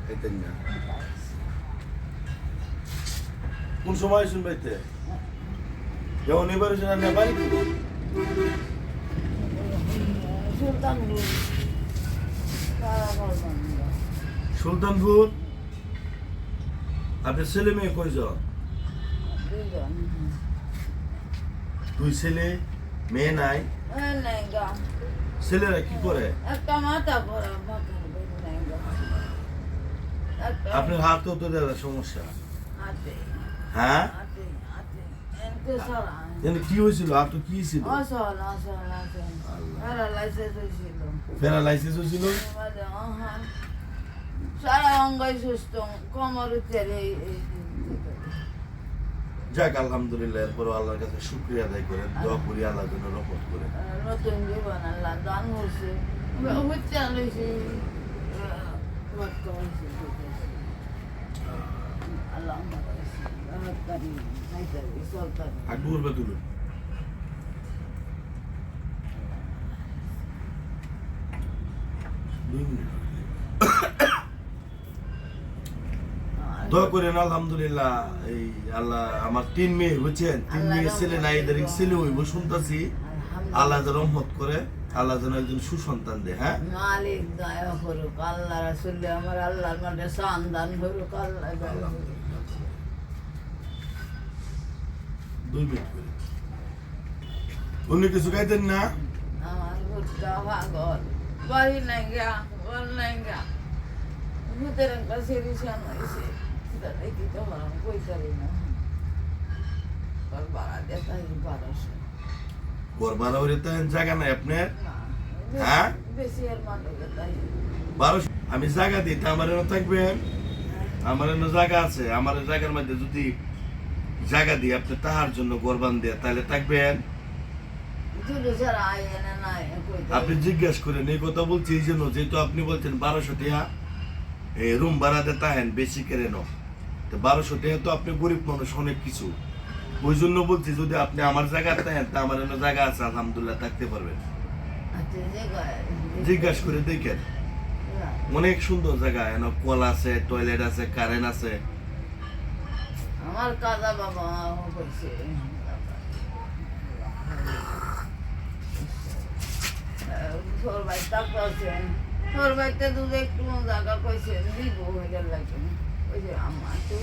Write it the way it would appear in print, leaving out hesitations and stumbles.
আইতেন না কোন সময় শুনবাইতে যেমন এবার না বাড়ি সুলতানপুর আপনার ছেলে মেয়ে কয়জন দুই ছেলে মেয়ে নাই ছেলেরা কি করে আপনার হাতও তো দাদা সমস্যা হ্যাঁ কি হয়েছিল হাত কি ছিল প্যারালাইসিস হয়েছিল সারা অঙ্গাই সুস্থ কোমর যাক আলহামদুলিল্লাহ এরপর আল্লাহর কাছে শুকরিয়া আদায় করেন দোয়া করি আল্লাহর জন্য রহমত করেন নতুন জীবন আল্লাহ দান হয়েছে হচ্ছে আল্লাহ একটু করবে তুলুন দোয়া করেন আলহামদুলিল্লাহ এই আল্লাহ আমার 3 মেয়ে বুঝছেন 3 মেয়ে ছেলে নাই এদের ছেলে হইব শুনতাছি আল্লাহ যেন রহমত করে আল্লাহ যেন একজন সুসন্তান দেয় হ্যাঁ মালিক দয়া করুক আল্লাহ রাসূল আমার আল্লাহর মধ্যে সন্তান করুক আল্লাহ 2 মিনিট করে উনি কিছু খাইতেন না আমার গুটকা ভাগল বাড়ি নাই গা বল নাই গা ভূতের একটা সিরিশান হয়েছে সেটা দেখি তো আমার কই পারি না বাড়া দেতা 1200 ঘর ভাড়া হইলে তো জায়গা নাই আপনার হ্যাঁ বেশি আর মাঠে তাই 1200 আমি জায়গা দিই তা আমার এনে থাকবেন আমার এনে জায়গা আছে আমার জায়গার মধ্যে যদি জায়গা দিয়ে আপনি তাহার জন্য কোরবান দিয়ে তাহলে থাকবেন আপনি জিজ্ঞাসা করেন এই কথা বলছি এই জন্য যেহেতু আপনি বলছেন 1200 টাকা এই রুম ভাড়াতে তাহেন বেশি কেড়ে নো তো 1200 টাকা তো আপনি গরিব মানুষ অনেক কিছু ওই জন্য বলছি যদি আপনি আমার জায়গা তাহেন তা আমার এনে জায়গা আছে আলহামদুলিল্লাহ থাকতে পারবেন জিজ্ঞাসা করে দেখেন অনেক সুন্দর জায়গা এনে কল আছে টয়লেট আছে কারেন্ট আছে আমার কাজা বাবা কইছে তোর ভাই টাকা আছে তোর ভাইতে দুধ একটু জায়গা কইছে দিব হয়ে লাগে ওই যে আমার তো